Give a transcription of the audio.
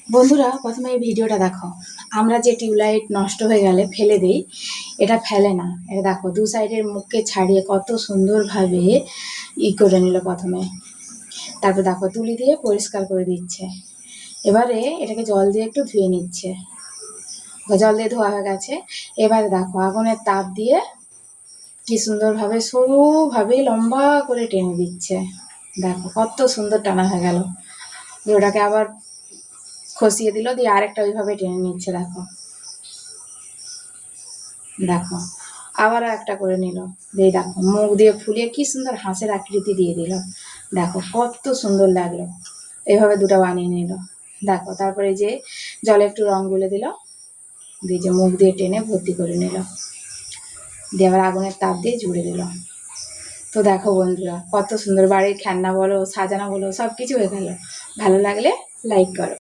বন্ধুরা, প্রথমে এই ভিডিওটা দেখো। আমরা যে টিউবলাইট নষ্ট হয়ে গেলে ফেলে দিই, এটা ফেলে না। এটা দেখো, দু সাইডের মুখকে ছাড়িয়ে কত সুন্দরভাবে করে নিল প্রথমে। তারপর দেখো তুলি দিয়ে পরিষ্কার করে দিচ্ছে। এবারে এটাকে জল দিয়ে একটু ধুয়ে নিচ্ছে। জল দিয়ে ধোয়া হয়ে গেছে। এবারে দেখো আগুনের তাপ দিয়ে কি সুন্দরভাবে সরুভাবে লম্বা করে টেনে দিচ্ছে। দেখো কত সুন্দর টানা হয়ে গেল। ওটাকে আবার খসিয়ে দিল, দিয়ে আরেকটা ওইভাবে টেনে নিচ্ছে। দেখো দেখো আবারও একটা করে নিল, দিয়ে দেখো মুখ দিয়ে ফুলিয়ে কি সুন্দর হাঁসের আকৃতি দিয়ে দিল। দেখো কত সুন্দর লাগলো। এইভাবে দুটো বানিয়ে নিল। দেখো তারপরে যে জলে একটু রং গুলে দিল, দিয়ে যে মুখ দিয়ে টেনে ভর্তি করে নিল, দিয়ে আবার আগুনের তাপ দিয়ে জুড়ে দিল। তো দেখো বন্ধুরা, কত সুন্দর বাড়ির খেলনা বলো, সাজানো বলো, সব কিছু হয়ে গেল। ভালো লাগলে লাইক করো।